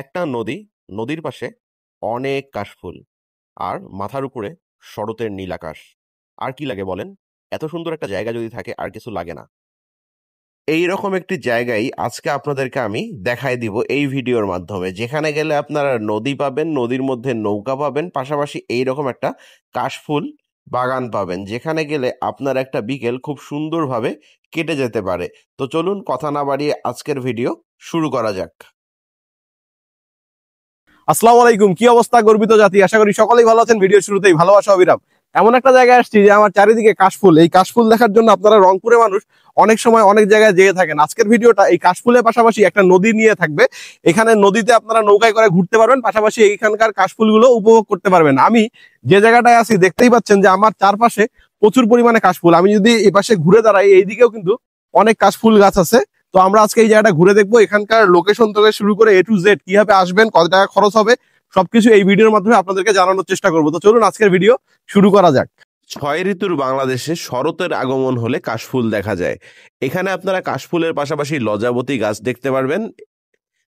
একটা নদী, নদীর পাশে অনেক কাশফুল, আর মাথার উপরে শরতের নীল আকাশ। আর কি লাগে বলেন? এত সুন্দর একটা জায়গা যদি থাকে আর কিছু লাগে না। এইরকম একটি জায়গায় আজকে আপনাদেরকে আমি দেখাই দিব এই ভিডিওর মাধ্যমে, যেখানে গেলে আপনারা নদী পাবেন, নদীর মধ্যে নৌকা পাবেন, পাশাপাশি এইরকম একটা কাশফুল বাগান পাবেন, যেখানে গেলে আপনার একটা বিকেল খুব সুন্দরভাবে কেটে যেতে পারে। তো চলুন কথা না বাড়িয়ে আজকের ভিডিও শুরু করা যাক। আসসালামু আলাইকুম। কি অবস্থা গর্বিত জাতি? আশা করি সকলেই ভালো আছেন। ভিডিও শুরুতেই ভালোবাসা অবিরাম। এমন একটা জায়গায় আসছি যে আমার চারিদিকে কাশফুল। এই কাশফুল দেখার জন্য আপনারা রংপুরে মানুষ অনেক সময় অনেক জায়গায় যেয়ে থাকেন। আজকের ভিডিওটা এই কাশফুলের পাশাপাশি একটা নদী নিয়ে থাকবে। এখানে নদীতে আপনারা নৌকায় করে ঘুরতে পারবেন, পাশাপাশি এইখানকার কাশফুলগুলো উপভোগ করতে পারবেন। আমি যে জায়গাটায় আছি দেখতেই পাচ্ছেন যে আমার চারপাশে প্রচুর পরিমাণে কাশফুল। আমি যদি এই পাশে ঘুরে দাঁড়াই, এইদিকেও কিন্তু অনেক কাশফুল গাছ আছে। তো আমরা আজকে এই জায়গাটা ঘুরে দেখবো। এখানকার লোকেশন থেকে শুরু করে A to Z, কিভাবে আসবেন, কত টাকা খরচ হবে, সবকিছু এই ভিডিওর মাধ্যমে আপনাদেরকে জানানোর চেষ্টা করবো। তো চলুন আজকের ভিডিও শুরু করা যাক। 6 ঋতুর বাংলাদেশে শরতের আগমন হলে কাশফুল দেখা যায়। এখানে আপনারা কাশফুলের পাশাপাশি লজাবতী গাছ দেখতে পারবেন।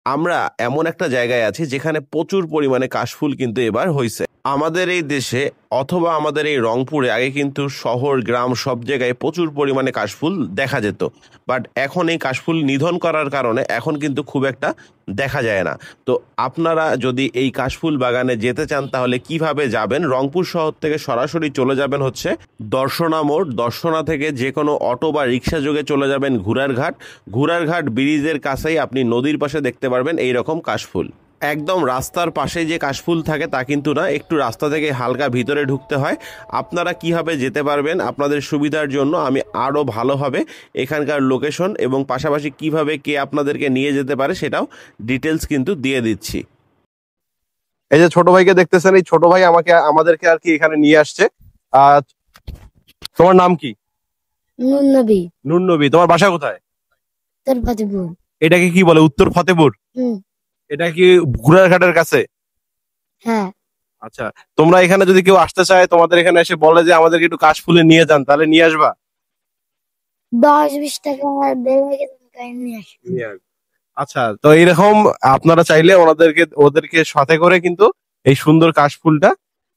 আমরা এমন একটা জায়গায় আছি যেখানে প্রচুর পরিমাণে কাশফুল কিন্তু এবার হয়েছে। আমাদের এই দেশে অথবা আমাদের এই রংপুরে আগে কিন্তু শহর গ্রাম সব জায়গায় প্রচুর পরিমাণে কাশফুল দেখা যেত, বাট এখন এই কাশফুল নিধন করার কারণে এখন কিন্তু খুব একটা দেখা যায় না। তো আপনারা যদি এই কাশফুল বাগানে যেতে চান তাহলে কিভাবে যাবেন? রংপুর শহর থেকে সরাসরি চলে যাবেন হচ্ছে দর্শনা মোড়। দর্শনা থেকে যে কোনো অটো বা রিক্সা যোগে চলে যাবেন ঘুরারঘাট। ঘুরারঘাট ব্রিজের কাছেই আপনি নদীর পাশে দেখতে পারবেন এইরকম কাশফুল। একদম রাস্তার পাশে যে কাশফুল থাকে তা কিন্তু না, একটু রাস্তা থেকে হালকা ভিতরে ঢুকতে হয়। আপনারা কিভাবে যেতে পারবেন আপনাদের সুবিধার জন্য আমি আরও ভালোভাবে এখানকার লোকেশন এবং পাশাপাশি কিভাবে কে আপনাদেরকে নিয়ে যেতে পারে সেটাও ডিটেলস কিন্তু দিয়ে দিচ্ছি। এই যে ছোট ভাইকে দেখতেছেন, এই ছোট ভাই আমাদেরকে আর কি এখানে নিয়ে আসছে। আহ তোমার নাম কি? নুন নবী। নুন নবী। তোমার বাসা কোথায়? উত্তর ফতেপুর। এটাকে কি বলে? উত্তর ফতেপুর? এটা কি ঘুরারঘাটের কাছে? হ্যাঁ। আচ্ছা, তোমরা এখানে যদি কেউ আসতে চায়, তোমাদের এখানে এসে বলে যে আমাদেরকে একটু কাশফুলে নিয়ে যান, তাহলে নিয়ে আসবা? 10-20 টাকা বেড়ে নিয়ে আসবে। আচ্ছা, তো এইরকম আপনারা চাইলে ওদেরকে সাথে করে কিন্তু এই সুন্দর কাশফুলটা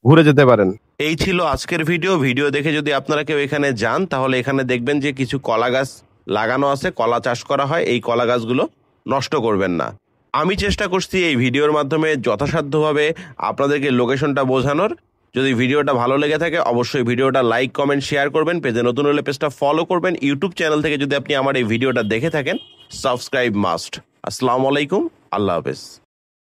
ঘুরে যেতে পারেন। এই ছিল আজকের ভিডিও দেখে যদি আপনারা কেউ এখানে যান তাহলে এখানে দেখবেন যে কিছু কলা গাছ লাগানো আছে, কলা চাষ করা হয়। এই কলা গাছগুলো নষ্ট করবেন না। আমি চেষ্টা করছি এই ভিডিওর মাধ্যমে যথাসাধ্যভাবে আপনাদেরকে লোকেশনটা বোঝানোর। যদি ভিডিওটা ভালো লেগে থাকে অবশ্যই ভিডিওটা লাইক কমেন্ট শেয়ার করবেন। পেজে নতুন হলে পেজটা ফলো করবেন। ইউটিউব চ্যানেল থেকে যদি আপনি আমার এই ভিডিওটা দেখে থাকেন সাবস্ক্রাইব মাস্ট। আসসালামু আলাইকুম, আল্লাহ হাফেজ।